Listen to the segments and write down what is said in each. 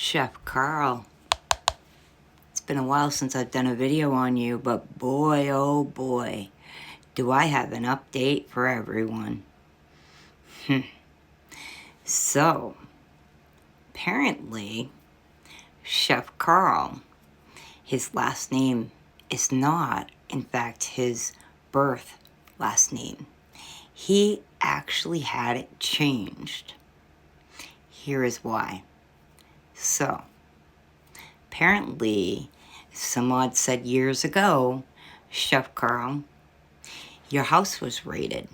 Chef Carl. It's been a while since I've done a video on you, but boy, oh boy, do I have an update for everyone. So, apparently, Chef Carl, his last name is not, in fact, his birth last name. He actually had it changed. Here is why. So, apparently, someone said years ago, Chef Carl, your house was raided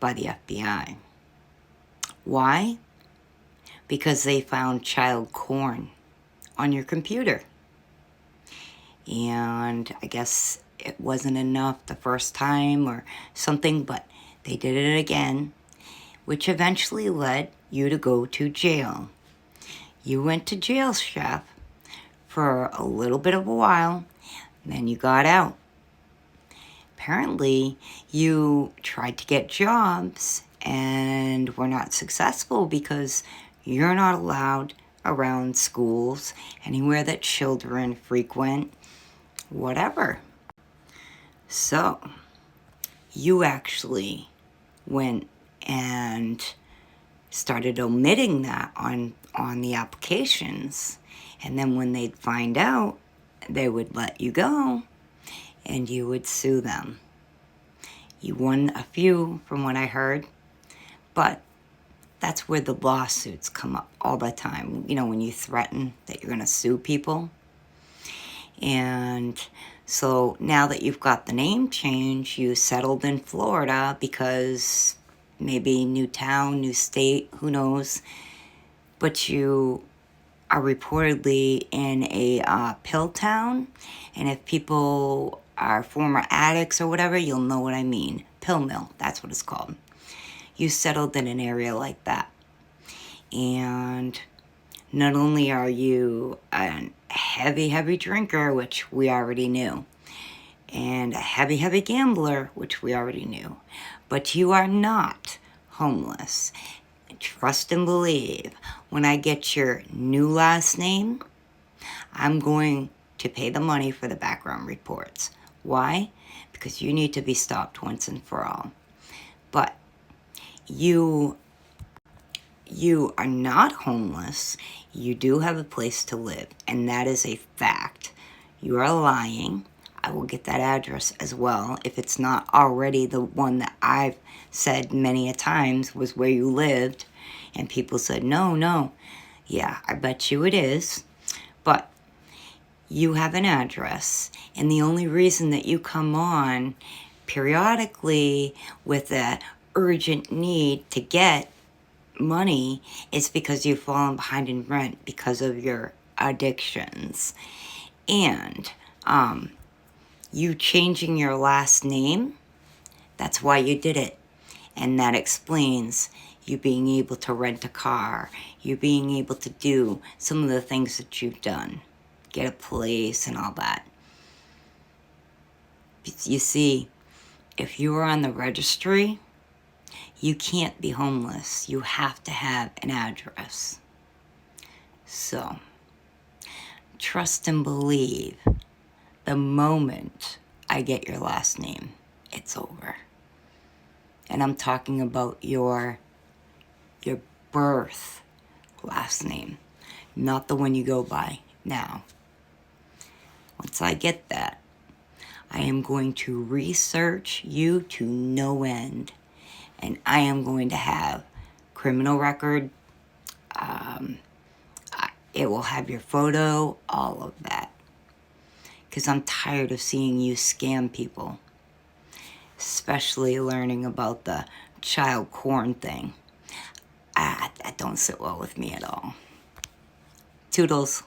by the FBI. Why? Because they found child porn on your computer. And I guess it wasn't enough the first time or something, but they did it again, which eventually led you to go to jail. You went to jail, Chef, for a little bit of a while, and then you got out. Apparently, you tried to get jobs and were not successful because you're not allowed around schools, anywhere that children frequent, whatever. So, you actually went and started omitting that on the applications. And then when they'd find out, they would let you go and you would sue them. You won a few from what I heard, but that's where the lawsuits come up all the time. You know, when you threaten that you're going to sue people. And so now that you've got the name change, you settled in Florida because maybe new town, new state, who knows. But you are reportedly in a pill town. And if people are former addicts or whatever, you'll know what I mean. Pill mill, that's what it's called. You settled in an area like that. And not only are you a heavy drinker, which we already knew, and a heavy gambler, which we already knew, but you are not homeless. Trust and believe, when I get your new last name, I'm going to pay the money for the background reports. Why? Because you need to be stopped once and for all. But you are not homeless. You do have a place to live, and that is a fact. You are lying. I will get that address as well, if it's not already the one that I've said many a times was where you lived, and people said, no. Yeah, I bet you it is. But you have an address, and the only reason that you come on periodically with an urgent need to get money is because you've fallen behind in rent because of your addictions. And you changing your last name, that's why you did it. And that explains you being able to rent a car, you being able to do some of the things that you've done, get a place and all that. You see, if you are on the registry, you can't be homeless. You have to have an address. So, trust and believe, the moment I get your last name, it's over. And I'm talking about your birth last name, not the one you go by now. Once I get that, I am going to research you to no end. And I am going to have criminal record. It will have your photo, all of that. Because I'm tired of seeing you scam people. Especially learning about the child porn thing. That don't sit well with me at all. Toodles.